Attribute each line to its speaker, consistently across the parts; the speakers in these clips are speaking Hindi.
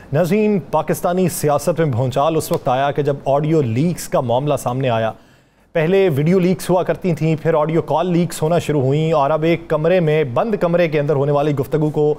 Speaker 1: नाज़रीन, पाकिस्तानी सियासत में भूचाल उस वक्त आया कि जब ऑडियो लीक्स का मामला सामने आया। पहले वीडियो लीक्स हुआ करती थी, फिर ऑडियो कॉल लीक्स होना शुरू हुई और अब एक कमरे में, बंद कमरे के अंदर होने वाली गुफ्तगू को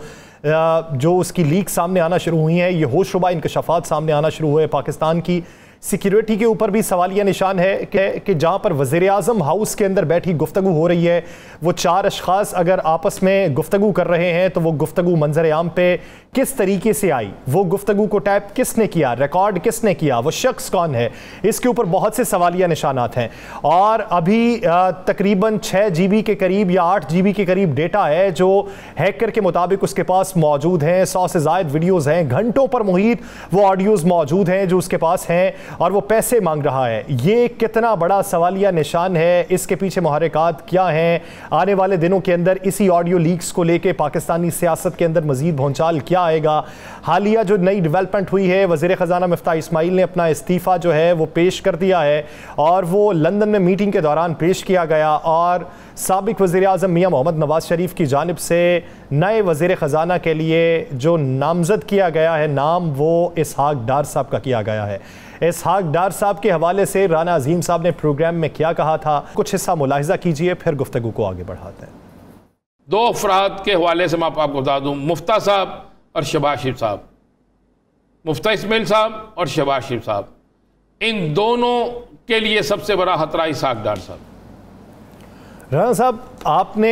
Speaker 1: जो उसकी लीक सामने आना शुरू हुई हैं, ये होशरुबा इंकशाफात सामने आना शुरू हुए। पाकिस्तान की सिक्योरिटी के ऊपर भी सवालिया निशान है कि जहाँ पर वज़ीर आज़म हाउस के अंदर बैठी गुफ्तगू हो रही है, वो 4 अशख़ास अगर आपस में गुफ्तगू कर रहे हैं तो वो गुफ्तगू मंजर आम पे किस तरीके से आई, वो गुफ्तगू को टैप किसने किया, रिकॉर्ड किसने किया, वो शख्स कौन है, इसके ऊपर बहुत से सवालिया निशानात हैं। और अभी तकरीबन 6 GB के करीब या 8 GB के करीब डेटा है जो हैकर के मुताबिक उसके पास मौजूद हैं। 100 से ज़ायद वीडियोज़ हैं, घंटों पर मुहित वो ऑडियोज़ मौजूद हैं जो उसके पास हैं और वो पैसे मांग रहा है। ये कितना बड़ा सवालिया निशान है, इसके पीछे मुहर्रिकात क्या हैं, आने वाले दिनों के अंदर इसी ऑडियो लीक्स को लेके पाकिस्तानी सियासत के अंदर मजीद भौचाल क्या आएगा। हालिया जो नई डेवलपमेंट हुई है, वज़ीर ख़जाना मिफ्ताह इस्माइल ने अपना इस्तीफ़ा जो है वो पेश कर दिया है और वो लंदन में मीटिंग के दौरान पेश किया गया और साबिक वज़ीर आज़म मियाँ मोहम्मद नवाज शरीफ की जानिब से नए वज़ीर ख़जाना के लिए जो नामज़द किया गया है नाम, वो इसहाक डार साहब का किया गया है। इसहाक डार साहब के हवाले से राना अजीम साहब ने प्रोग्राम में क्या कहा था, कुछ हिस्सा मुलाहिजा कीजिए, फिर गुफ्तगू को आगे बढ़ाते हैं।
Speaker 2: 2 अफराद के हवाले से मैं आपको बता दूं, मुफ्ता साहब और शहबाज शरीफ साहब, मुफ्ता इस्माइल साहब और शहबाज शरीफ साहब, इन दोनों के लिए सबसे बड़ा खतरा इसहाक डार साहब।
Speaker 1: राना साहब, आपने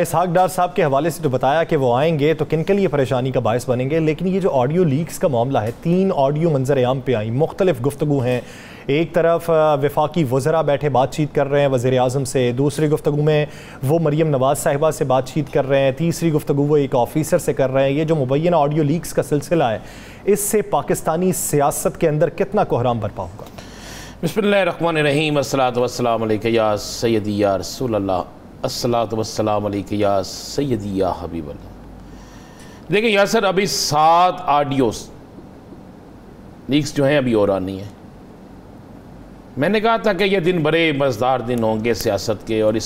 Speaker 1: इसहाक डार साहब के हवाले से तो बताया कि वो आएंगे तो किन के लिए परेशानी का बायस बनेंगे, लेकिन ये जो ऑडियो लीक्स का मामला है, 3 ऑडियो मंजर आम पे आई, मुख्तलिफ गुफ्तगू हैं। एक तरफ वफाकी वज़रा बैठे बातचीत कर रहे हैं वज़ीर आज़म से, दूसरी गुफ्तगू में वो मरीम नवाज़ साहिबा से बातचीत कर रहे हैं, तीसरी गुफ्तगू वो एक ऑफिसर से कर रहे हैं। ये जो मुबैना ऑडियो लीक्स का सिलसिला है, इससे पाकिस्तानी सियासत के अंदर कितना कोहराम बरपा होगा?
Speaker 2: बिस्मिल्लाहिर्रहमानिर्रहीम, अस्सलातु वस्सलामु अलैका या सय्यदी या रसूल अल्लाह, अस्सलातु वस्सलामु अलैका या सय्यदी या हबीब अल्लाह। देखिए यासर, अभी 7 ऑडियोस लीक्स जो हैं अभी और आनी है। मैंने कहा था कि ये दिन बड़े मज़ेदार दिन होंगे सियासत के, और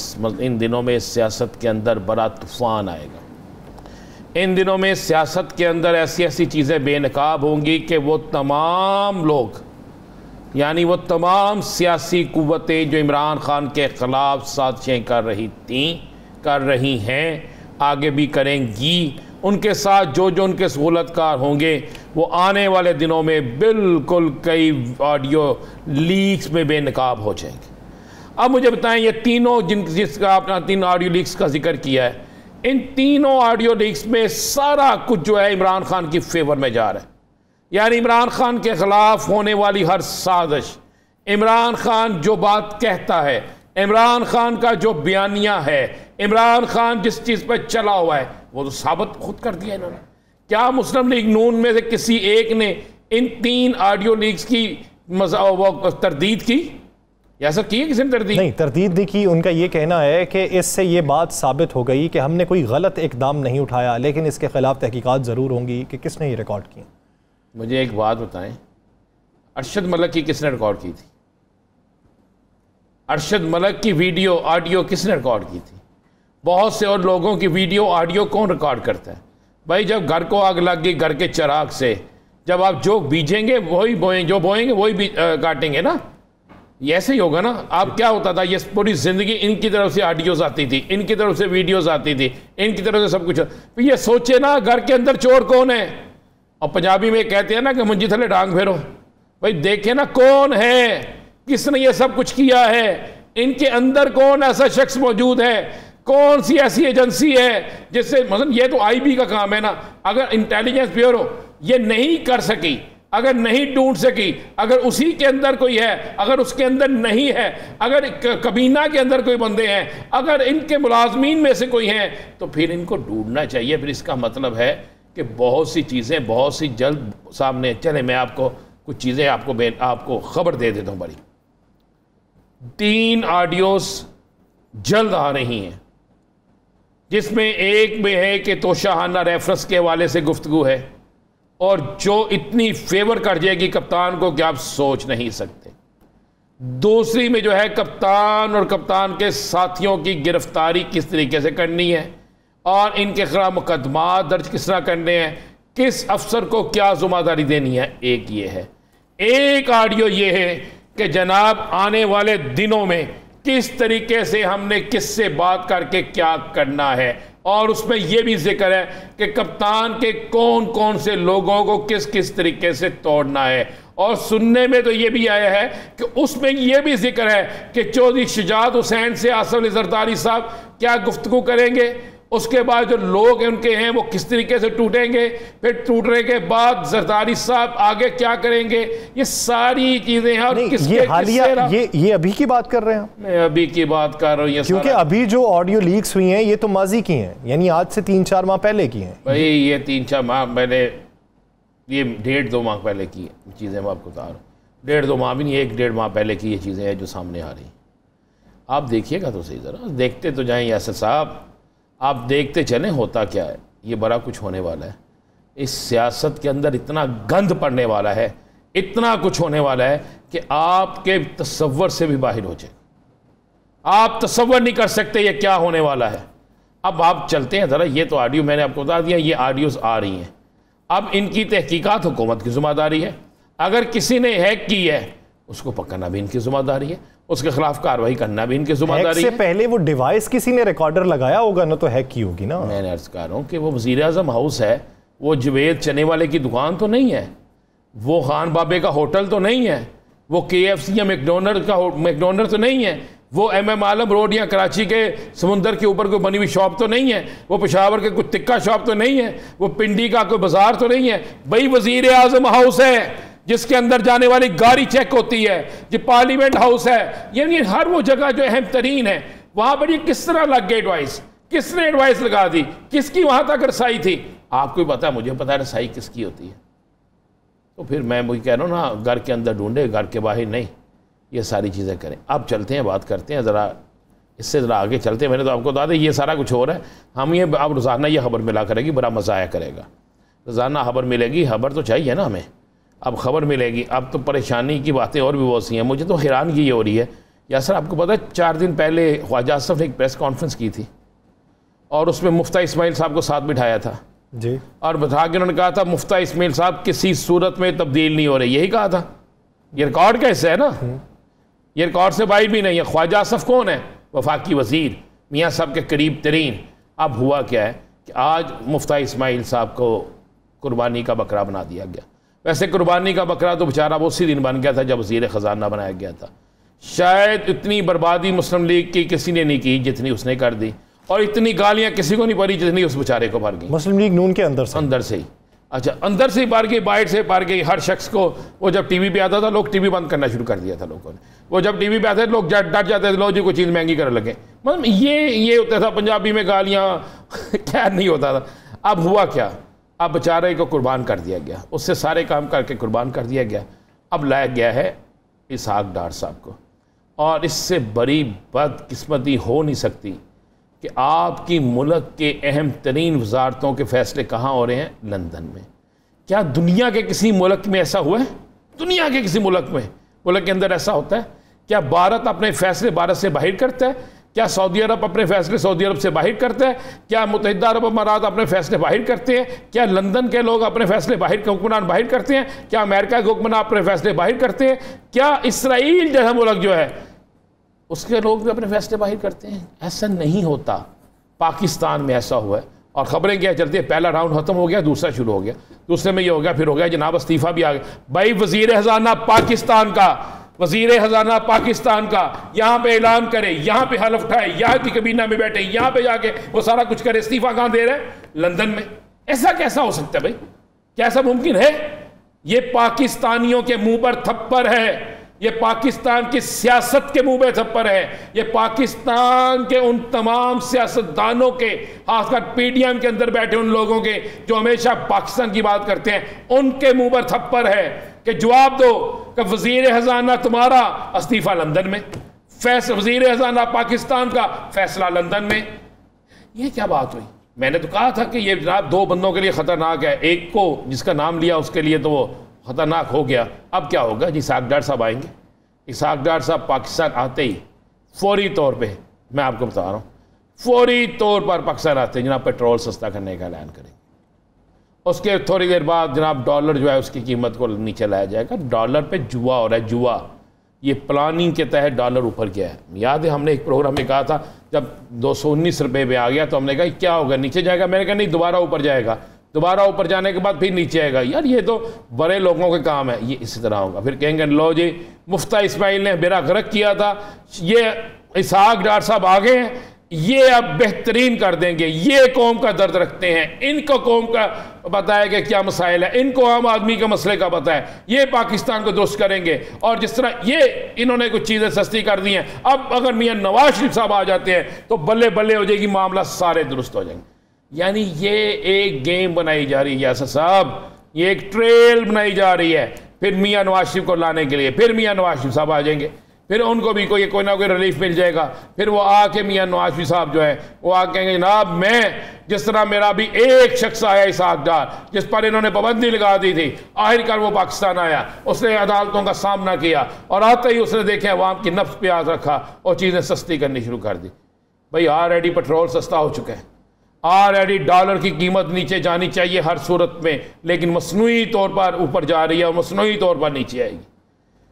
Speaker 2: इन दिनों में सियासत के अंदर बड़ा तूफ़ान आएगा। इन दिनों में सियासत के अंदर ऐसी ऐसी चीज़ें बेनकाब होंगी कि वो तमाम लोग, यानी वो तमाम सियासी कुव्वतें जो इमरान खान के ख़िलाफ़ साजिशें कर रही थीं, कर रही हैं, आगे भी करेंगी, उनके साथ जो जो उनके सहूलतकार होंगे वो आने वाले दिनों में बिल्कुल कई ऑडियो लीक्स में बेनकाब हो जाएंगे। अब मुझे बताएं, ये तीनों जिसका आपने 3 ऑडियो लीक्स का जिक्र किया है, इन तीनों ऑडियो लीक्स में सारा कुछ जो है इमरान खान की फेवर में जा रहा है। यानी इमरान खान के ख़िलाफ़ होने वाली हर साजिश, इमरान खान जो बात कहता है, इमरान खान का जो बयानिया है, इमरान खान जिस चीज़ पर चला हुआ है, वो तो साबित खुद कर दिया इन्होंने। क्या मुस्लिम लीग नून में से किसी एक ने इन 3 ऑडियो लीक्स की तरदीद की? ऐसा की है किसी ने तरदीद?
Speaker 1: नहीं, तरदीद नहीं की। उनका ये कहना है कि इससे ये बात साबित हो गई कि हमने कोई गलत इकदाम नहीं उठाया, लेकिन इसके खिलाफ तहकीकात ज़रूर होंगी कि किसने ये रिकॉर्ड किया।
Speaker 2: मुझे एक बात बताएं, अरशद मलिक की किसने रिकॉर्ड की थी? अरशद मलिक की वीडियो ऑडियो किसने रिकॉर्ड की थी? बहुत से और लोगों की वीडियो ऑडियो कौन रिकॉर्ड करता है? भाई, जब घर को आग लग गई, घर के चिराग से जब आप जो बीजेंगे वही बोएंगे, जो बोएंगे वही काटेंगे ना। ये ऐसे ही होगा ना। आप क्या होता था, ये पूरी ज़िंदगी इनकी तरफ से ऑडियोज़ आती थी, इनकी तरफ से वीडियोज़ आती थी, इनकी तरफ से सब कुछ। तो ये सोचे ना, घर के अंदर चोर कौन है? और पंजाबी में कहते हैं ना कि मुंजी थले डांग फेरो। भाई देखे ना कौन है, किसने ये सब कुछ किया है, इनके अंदर कौन ऐसा शख्स मौजूद है, कौन सी ऐसी एजेंसी है जिससे, मतलब ये तो आईबी का काम है ना। अगर इंटेलिजेंस ब्यूरो ये नहीं कर सकी, अगर नहीं ढूंढ सकी, अगर उसी के अंदर कोई है, अगर उसके अंदर नहीं है, अगर कबीना के अंदर कोई बंदे हैं, अगर इनके मुलाजमीन में से कोई हैं, तो फिर इनको ढूंढना चाहिए। फिर इसका मतलब है कि बहुत सी चीज़ें बहुत सी जल्द सामने चले। मैं आपको कुछ चीज़ें आपको खबर दे देता हूँ बड़ी। 3 ऑडियोस जल्द आ रही हैं, जिसमें एक में है कि तोशाहाना रेफरेंस के हवाले से गुफ्तगू है, और जो इतनी फेवर कर जाएगी कप्तान को कि आप सोच नहीं सकते। दूसरी में जो है कप्तान और कप्तान के साथियों की गिरफ्तारी किस तरीके से करनी है और इनके खिलाफ मुकदमा दर्ज किस तरह करने हैं, किस अफसर को क्या जिम्मेदारी देनी है, एक ये है। एक ऑडियो ये है कि जनाब आने वाले दिनों में किस तरीके से हमने किससे बात करके क्या करना है, और उसमें यह भी जिक्र है कि कप्तान के कौन कौन से लोगों को किस किस तरीके से तोड़ना है। और सुनने में तो ये भी आया है कि उसमें यह भी जिक्र है कि चौधरी शुजात हुसैन से आसिफ अली जरदारी साहब क्या गुफ्तगू करेंगे, उसके बाद जो लोग उनके हैं वो किस तरीके से टूटेंगे, फिर टूटने के बाद जरदारी साहब आगे क्या करेंगे, ये सारी चीजें हैं। और
Speaker 1: ये हालिया ये अभी की बात कर रहे हैं?
Speaker 2: मैं अभी की बात कर रहा हूँ,
Speaker 1: क्योंकि अभी जो ऑडियो लीक्स हुई हैं ये तो माजी की हैं, यानी आज से 3-4 माह पहले की हैं।
Speaker 2: भाई ये 3-4 माह पहले, ये 1.5-2 माह पहले की चीज़ें मैं आपको बता रहा हूँ। 1.5-2 माह भी नहीं, 1-1.5 माह पहले की ये चीज़ें हैं जो सामने आ रही। आप देखिएगा तो सही, ज़रा देखते तो जाएं यासर साहब, आप देखते चलें होता क्या है। ये बड़ा कुछ होने वाला है, इस सियासत के अंदर इतना गंद पड़ने वाला है, इतना कुछ होने वाला है कि आपके तसव्वुर से भी बाहर हो जाए। आप तसव्वुर नहीं कर सकते ये क्या होने वाला है। अब आप चलते हैं ज़रा, ये तो ऑडियो मैंने आपको बता दिया, ये ऑडियोज़ आ रही हैं। अब इनकी तहकीकात हुकूमत की ज़िम्मेदारी है। अगर किसी ने हैक की है उसको पकड़ना भी इनकी ज़िम्मेदारी है, उसके खिलाफ कार्रवाई करना भी इनकी ज़िम्मेदारी है।
Speaker 1: पहले वो डिवाइस किसी ने रिकॉर्डर लगाया होगा ना, तो हैक की होगी ना।
Speaker 2: मैंने अर्ज कर रहा हूँ कि वो वज़ीर आज़म हाउस है, वो जवेद चने वाले की दुकान तो नहीं है, वो खान बाबे का होटल तो नहीं है, वो KFC या मैकडोनल्ड तो नहीं है, वो MM आलम रोड या कराची के समुंदर के ऊपर कोई बनी हुई शॉप तो नहीं है, वो पेशावर के कोई टिक्का शॉप तो नहीं है, वो पिंडी का कोई बाजार तो नहीं है। भाई वज़ीर आज़म हाउस है जिसके अंदर जाने वाली गाड़ी चेक होती है, जो पार्लियामेंट हाउस है, यानी हर वो जगह जो अहम तरीन है, वहां पर ये किस तरह लग गई एडवाइस, किसने एडवाइस लगा दी, किसकी वहां तक रसाई थी। आपको पता है, मुझे पता है रसाई किसकी होती है। तो फिर मैं वही कह रहा हूँ ना, घर के अंदर ढूंढे, घर के बाहर नहीं, ये सारी चीज़ें करें। अब चलते हैं, बात करते हैं ज़रा, इससे ज़रा आगे चलते हैं। मैंने तो आपको बता दें ये सारा कुछ हो रहा है, हम ये अब रोज़ाना ये खबर मिला करेगी, बड़ा मज़ा आया करेगा। रोज़ाना खबर मिलेगी, खबर तो चाहिए ना हमें, अब खबर मिलेगी। अब तो परेशानी की बातें और भी बहुत सी हैं। मुझे तो हैरानगी ये हो रही है यासर, आपको पता है 4 दिन पहले ख्वाजा आसिफ ने एक प्रेस कॉन्फ्रेंस की थी और उसमें मुफ्ता इस्माइल साहब को साथ बिठाया था
Speaker 1: जी, और
Speaker 2: बता के उन्होंने कहा था मुफ्ता इस्माइल साहब किसी सूरत में तब्दील नहीं हो रही, यही कहा था। ये रिकॉर्ड कैसे है ना, ये रिकॉर्ड से बाहर भी नहीं है। ख्वाजा आसिफ कौन है? वफाकी वजीर, मियाँ साहब के करीब तरीन। अब हुआ क्या है कि आज मुफ्ता इस्माइल साहब को कुर्बानी का बकरा बना दिया गया। वैसे कुर्बानी का बकरा तो बेचारा वो उसी दिन बन गया था जब वज़ीर ख़जाना बनाया गया था। शायद इतनी बर्बादी मुस्लिम लीग की किसी ने नहीं की जितनी उसने कर दी, और इतनी गालियाँ किसी को नहीं पड़ी जितनी उस बेचारे को भर गई।
Speaker 1: मुस्लिम लीग नून के अंदर से ही,
Speaker 2: अच्छा अंदर से ही पार गई, बाहर से पार गई। हर शख्स को, वो जब टीवी पे आता था लोग टीवी बंद करना शुरू कर दिया था लोगों ने, वो जब टीवी पे आते थे लोग डर जाते थे, लोग जी कोई चीज़ महंगी करने लगे। मतलब ये होता था पंजाबी में गालियाँ क्या नहीं होता था। अब हुआ क्या, अब बेचारे को कुर्बान कर दिया गया, उससे सारे काम करके कुर्बान कर दिया गया। अब लाया गया है इसहाक डार साहब को, और इससे बड़ी बदकिस्मती हो नहीं सकती कि आपकी मुल्क के अहम तरीन वजारतों के फैसले कहाँ हो रहे हैं? लंदन में। क्या दुनिया के किसी मुल्क में ऐसा हुआ है? दुनिया के किसी मुल्क के अंदर ऐसा होता है? क्या भारत अपने फैसले भारत से बाहर करता है? क्या सऊदी अरब अपने फैसले सऊदी अरब से बाहर करता है? क्या मुत्तहिदा अरब अमारात अपने फैसले बाहर करते हैं? क्या लंदन के लोग अपने फैसले हुक्मरान बाहर करते हैं? क्या अमेरिका के हुक्मरान अपने फैसले बाहर करते हैं? क्या इसराइल जैसा मुल्क जो है उसके लोग भी अपने फैसले बाहर करते हैं? ऐसा नहीं होता। पाकिस्तान में ऐसा हुआ है, और खबरें क्या चलती है, पहला राउंड खत्म हो गया, दूसरा शुरू हो गया, दूसरे में ये हो गया, फिर हो गया जनाब इस्तीफा भी आ गया। भाई वजीर खजाना पाकिस्तान का, वजीर खजाना पाकिस्तान का यहाँ पे ऐलान करे, यहाँ पे हल्फ उठाए, यहाँ की कबीना में बैठे, यहाँ पे जाके वो सारा कुछ करे, इस्तीफा कहाँ दे रहे हैं? लंदन में। ऐसा कैसा हो सकता है भाई? क्या ऐसा मुमकिन है? ये पाकिस्तानियों के मुंह पर थप्पड़ है, ये पाकिस्तान की सियासत के मुंह पे थप्पड़ है, ये पाकिस्तान के उन तमाम सियासतदानों के, खासकर PDM के अंदर बैठे उन लोगों के जो हमेशा पाकिस्तान की बात करते हैं, उनके मुंह पर थप्पड़ है कि जवाब दो कि वजीर खजाना तुम्हारा इस्तीफा लंदन में, वजीर खजाना पाकिस्तान का फैसला लंदन में। ये क्या बात हुई? मैंने तो कहा था कि ये जनाब 2 बंदों के लिए खतरनाक है, एक को जिसका नाम लिया उसके लिए तो वो खतरनाक हो गया। अब क्या होगा जी? इसहाक डार साहब आएंगे। इसहाक डार साहब पाकिस्तान आते ही फौरी तौर पे, मैं आपको बता रहा हूँ, फौरी तौर पर पाकिस्तान आते हैं जनाब पेट्रोल सस्ता करने का ऐलान करेंगे, उसके थोड़ी देर बाद जनाब डॉलर जो है उसकी कीमत को नीचे लाया जाएगा। डॉलर पे जुआ हो रहा है, जुआ। ये प्लानिंग के तहत डॉलर ऊपर गया है। याद है हमने एक प्रोग्राम में कहा था जब 219 रुपये पे आ गया तो हमने कहा क्या होगा, नीचे जाएगा? मैंने कहा नहीं, दोबारा ऊपर जाएगा, दोबारा ऊपर जाने के बाद फिर नीचे आएगा। यार ये तो बड़े लोगों के काम है, ये इसी तरह होगा। फिर कहेंगे लो जी मुफ्ता इस्माइल ने बेड़ा गर्क किया था, ये इसहाक डार साहब आ गए हैं, ये अब बेहतरीन कर देंगे, ये कौम का दर्द रखते हैं, इनको कौम का पता है कि क्या मसाइल है, इनको आम आदमी के मसले का पता है, ये पाकिस्तान को दुरुस्त करेंगे। और जिस तरह ये इन्होंने कुछ चीज़ें सस्ती कर दी हैं, अब अगर मियां नवाज शरीफ साहब आ जाते हैं तो बल्ले बल्ले हो जाएगी, मामला सारे दुरुस्त हो जाएंगे। यानी ये एक गेम बनाई जा रही है यासर साहब, ये एक ट्रेल बनाई जा रही है। फिर मियां नवाज शरीफ को लाने के लिए फिर मियां नवाज शरीफ साहब आ जाएंगे, फिर उनको भी कोई ना कोई रिलीफ मिल जाएगा। फिर वो आके मियां नवाज शरीफ साहब जो है वो आके कहेंगे जनाब मैं, जिस तरह मेरा भी एक शख्स आया इसहाक डार जिस पर इन्होंने पाबंदी लगा दी थी, आखिरकार वो पाकिस्तान आया, उसने अदालतों का सामना किया और आते ही उसने देखे अवाम की नफ्स पे हाथ रखा और चीज़ें सस्ती करनी शुरू कर दी। भाई ऑलरेडी पेट्रोल सस्ता हो चुका है, ऑलरेडी डॉलर की कीमत नीचे जानी चाहिए हर सूरत में, लेकिन मसनूई तौर पर ऊपर जा रही है और मसनूई तौर पर नीचे आएगी।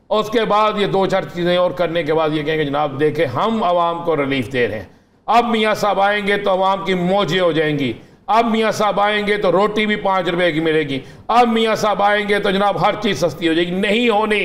Speaker 2: और उसके बाद ये दो चार चीज़ें और करने के बाद ये कहेंगे जनाब देखें हम आवाम को रिलीफ दे रहे हैं, अब मियाँ साहब आएंगे तो आवाम की मौजें हो जाएंगी, अब मियाँ साहब आएंगे तो रोटी भी 5 रुपए की मिलेगी, अब मियाँ साहब आएंगे तो जनाब हर चीज़ सस्ती हो जाएगी। नहीं होनी,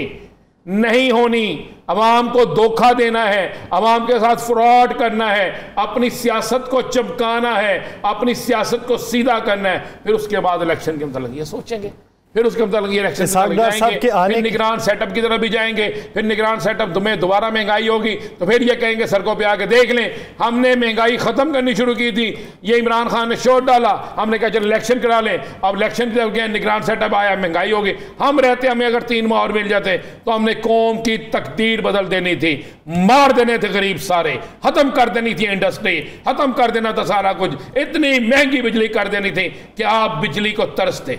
Speaker 2: नहीं होनी। अवाम को धोखा देना है, अवाम के साथ फ्रॉड करना है, अपनी सियासत को चमकाना है, अपनी सियासत को सीधा करना है। फिर उसके बाद इलेक्शन के मतलब ये सोचेंगे, फिर उसके मतलब ये इलेक्शन जाएंगे, फिर निगरान सेटअप की तरफ भी जाएंगे, फिर निगरान सेटअप में दोबारा महंगाई होगी तो फिर ये कहेंगे सड़कों पे आके देख लें हमने महंगाई खत्म करनी शुरू की थी, ये इमरान खान ने शोर डाला, हमने कहा चलो इलेक्शन करा लें। अब इलेक्शन की तरफ गए, निगरान सेटअप आया, महंगाई होगी, हम रहते हमें अगर 3 माह और मिल जाते तो हमने कौम की तकदीर बदल देनी थी, मार देने थे गरीब सारे, खत्म कर देनी थी इंडस्ट्री, खत्म कर देना था सारा कुछ, इतनी महंगी बिजली कर देनी थी कि आप बिजली को तरसते।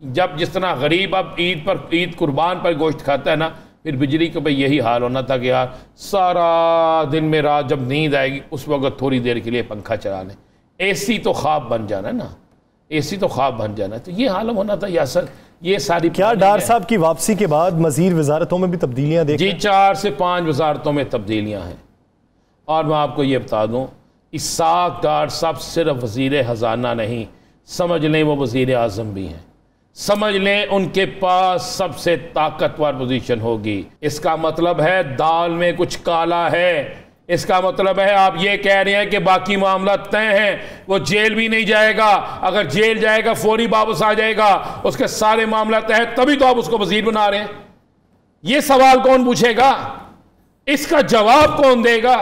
Speaker 2: जब जिस तरह गरीब अब ईद कुर्बान पर गोश्त खाता है ना, फिर बिजली का भाई यही हाल होना था कि यार सारा दिन में रात जब नींद आएगी उस वक्त थोड़ी देर के लिए पंखा चला लें, एसी तो ख्वाब बन जाना ना, एसी तो ख्वाब बन जाना। तो ये हाल होना था यासर। ये सारी
Speaker 1: क्या डार साहब की वापसी के बाद मजीद वजारतों में भी तब्दीलियाँ देखें?
Speaker 2: जी 4 से 5 वजारतों में तब्दीलियाँ हैं। और मैं आपको ये बता दूँ, इसहाक डार साहब सिर्फ वज़ीर ख़जाना नहीं, समझ लें वो वज़ीर आज़म भी हैं, समझ लें उनके पास सबसे ताकतवर पोजीशन होगी। इसका मतलब है दाल में कुछ काला है, इसका मतलब है आप ये कह रहे हैं कि बाकी मामला तय है, वो जेल भी नहीं जाएगा, अगर जेल जाएगा फौरी वापस आ जाएगा, उसके सारे मामला तय है, तभी तो आप उसको वजीर बना रहे हैं। ये सवाल कौन पूछेगा, इसका जवाब कौन देगा?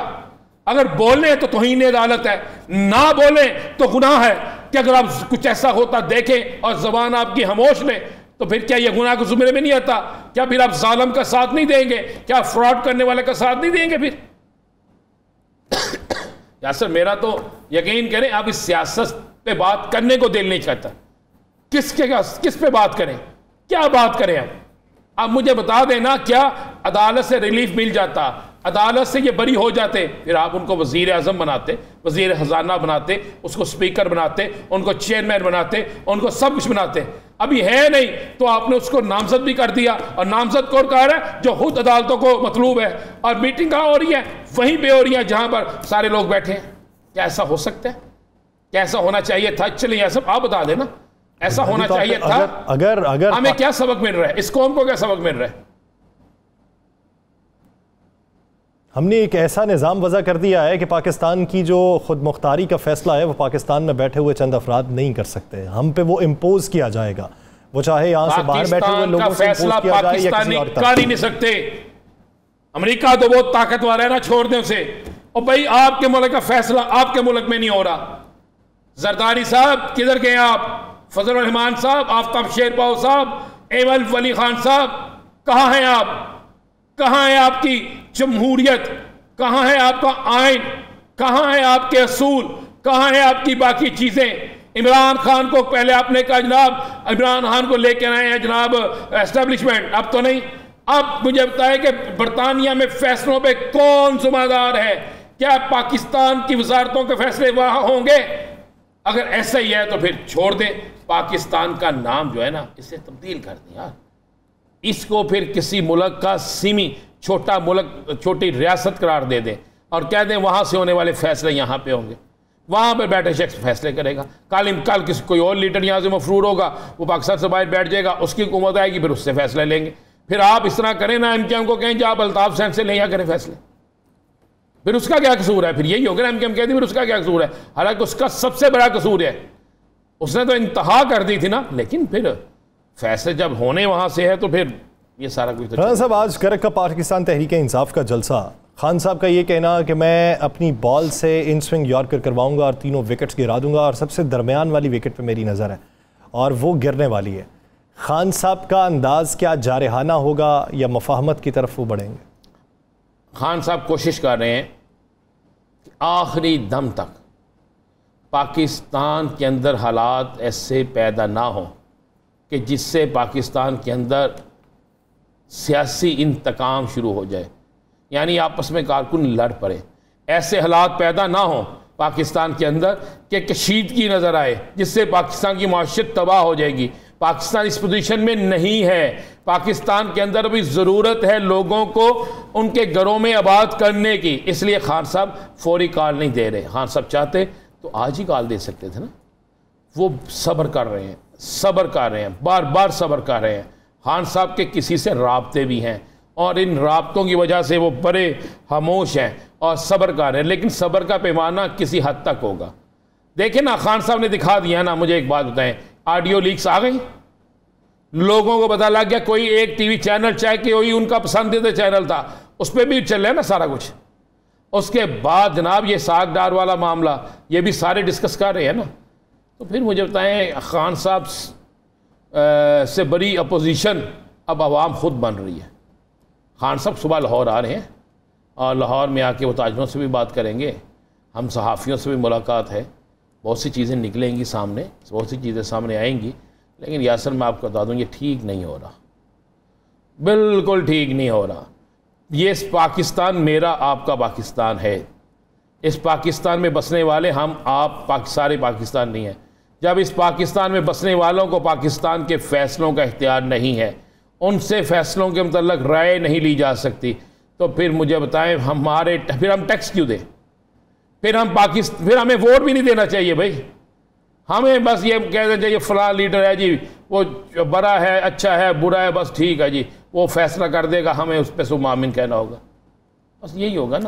Speaker 2: अगर बोले तो तौहीन अदालत है, ना बोले तो गुनाह है कि अगर आप कुछ ऐसा होता देखें और जबान आपकी खामोश ले तो फिर क्या यह गुनाह को जुमरे में नहीं आता? क्या फिर आप जालिम का साथ नहीं देंगे? क्या फ्रॉड करने वाले का साथ नहीं देंगे? फिर यासर मेरा तो यकीन करें आप इस सियासत पे बात करने को दिल नहीं चाहता। किस पे बात करें, क्या बात करें? आप मुझे बता देना, क्या अदालत से रिलीफ मिल जाता, अदालत से ये बरी हो जाते, फिर आप उनको वजीर आजम बनाते, वजीर खजाना बनाते, उसको स्पीकर बनाते, उनको चेयरमैन बनाते, उनको सब कुछ बनाते। अभी है नहीं तो आपने उसको नामजद भी कर दिया, और नामजद कौन कर रहा है? जो खुद अदालतों को मतलूब है, और मीटिंग कहाँ हो रही है? वहीं पे हो रही है जहां पर सारे लोग बैठे हैं। क्या ऐसा हो सकता है? क्या ऐसा होना चाहिए था? चलिए यह सब आप बता देना, ऐसा होना चाहिए था?
Speaker 1: अगर
Speaker 2: हमें क्या सबक मिल रहा है, इस कौम को क्या सबक मिल रहा है?
Speaker 1: हमने एक ऐसा निज़ाम वज़ा कर दिया है कि पाकिस्तान की जो खुद मुख्तारी का फैसला है वो पाकिस्तान में बैठे हुए चंद अफराद नहीं कर सकते, हम पे वो इम्पोज किया जाएगा, वो चाहे यहाँ से बाहर बैठे हुए लोगों से इम्पोज किया जाए या किसी और
Speaker 2: कर ही नहीं सकते। अमेरिका तो बहुत ताकतवर है ना, छोड़ दें उसे। और भाई आपके मुल्क का फैसला आपके मुल्क में नहीं हो रहा। जरदारी साहब किधर गए आप? फजल रहमान साहब, आफ्ताब शेरपाव साहब, एवल वली खान साहब, कहाँ हैं आप? कहाँ है आपकी जमहूरियत? कहाँ है आपका आइन? कहाँ है आपके असूल? कहाँ है आपकी बाकी चीजें? इमरान खान को पहले आपने कहा जनाब इमरान खान को लेकर आए हैं जनाब एस्टेब्लिशमेंट, अब तो नहीं। अब मुझे बताएं कि बरतानिया में फैसलों पे कौन जिम्मेदार है? क्या पाकिस्तान की वजारतों के फैसले वहां होंगे? अगर ऐसा ही है तो फिर छोड़ दें, पाकिस्तान का नाम जो है ना इसे तब्दील कर दें यार। इसको फिर किसी मुल्क का सीमी छोटा मुल्क, छोटी रियासत करार दे दें और कह दें वहाँ से होने वाले फैसले यहाँ पे होंगे, वहाँ पर बैठे शख्स फैसले करेगा। कल किसी कोई और लीडर यहाँ से मफरूर होगा, वो पाकिस्तान से बाहर बैठ जाएगा, उसकी हुकूमत आएगी, फिर उससे फैसले लेंगे। फिर आप इस तरह करें ना, एमकेएम को कहें कि आप अल्ताफ हुसैन से नहीं करें फैसले, फिर उसका क्या कसूर है? फिर यही होगा ना, एमकेएम कहती फिर उसका क्या कसूर है? हालांकि उसका सबसे बड़ा कसूर है, उसने तो इंतहा कर दी थी ना, लेकिन फिर फैसले जब होने वहाँ से है तो फिर ये सारा कुछ तो
Speaker 1: राना साहब, आज करक का पाकिस्तान तहरीक इंसाफ का जलसा, खान साहब का ये कहना कि मैं अपनी बॉल से इन स्विंग यॉर्कर करवाऊंगा और तीनों विकेट्स गिरा दूंगा और सबसे दरमियान वाली विकेट पे मेरी नज़र है और वो गिरने वाली है। खान साहब का अंदाज़ क्या जारहाना होगा या मफाहमत की तरफ वो बढ़ेंगे?
Speaker 2: खान साहब कोशिश कर रहे हैं कि आखिरी दम तक पाकिस्तान के अंदर हालात ऐसे पैदा ना हो कि जिससे पाकिस्तान के अंदर सियासी इंतकाम शुरू हो जाए, यानी आपस में कारकुन लड़ पड़े। ऐसे हालात पैदा ना हो पाकिस्तान के अंदर कि कशीदगी नज़र आए जिससे पाकिस्तान की माशत तबाह हो जाएगी। पाकिस्तान इस पोजीशन में नहीं है। पाकिस्तान के अंदर भी ज़रूरत है लोगों को उनके घरों में आबाद करने की, इसलिए खान साहब फौरी कॉल नहीं दे रहे। खान साहब चाहते तो आज ही कॉल दे सकते थे ना, वो सब्र कर रहे हैं, सब्र कर रहे हैं, बार बार सब्र कर रहे हैं। खान साहब के किसी से राब्ते भी हैं और इन राब्तों की वजह से वो बड़े खामोश हैं और सब्र कर रहे हैं, लेकिन सब्र का पैमाना किसी हद तक होगा। देखें ना, खान साहब ने दिखा दिया ना। मुझे एक बात बताएं, ऑडियो लीक्स आ गई, लोगों को पता लग गया, कोई एक टीवी चैनल चाहे कि वही उनका पसंदीदा चैनल था, उस पर भी चल रहा है ना सारा कुछ। उसके बाद जनाब ये सागदार वाला मामला, ये भी सारे डिस्कस कर रहे हैं ना। तो फिर मुझे बताएं, खान साहब से बड़ी अपोजिशन अब आवाम खुद बन रही है। खान साहब सुबह लाहौर आ रहे हैं और लाहौर में आके वो ताजरों से भी बात करेंगे, हम सहाफ़ियों से भी मुलाकात है, बहुत सी चीज़ें निकलेंगी सामने, बहुत सी चीज़ें सामने आएंगी। लेकिन यासर मैं आपको बता दूँ, ये ठीक नहीं हो रहा, बिल्कुल ठीक नहीं हो रहा। ये पाकिस्तान मेरा आपका पाकिस्तान है। इस पाकिस्तान में बसने वाले हम आप सारे पाकिस्तान नहीं हैं। जब इस पाकिस्तान में बसने वालों को पाकिस्तान के फ़ैसलों का इख्तियार नहीं है, उनसे फ़ैसलों के मतलब राय नहीं ली जा सकती, तो फिर मुझे बताएं फिर हम टैक्स क्यों दें? फिर हमें वोट भी नहीं देना चाहिए भाई। हमें बस ये कह देना चाहिए फलां लीडर है जी, वो बड़ा है, अच्छा है, बुरा है, बस ठीक है जी, वो फैसला कर देगा, हमें उस पर सुमामिन कहना होगा, बस यही होगा ना।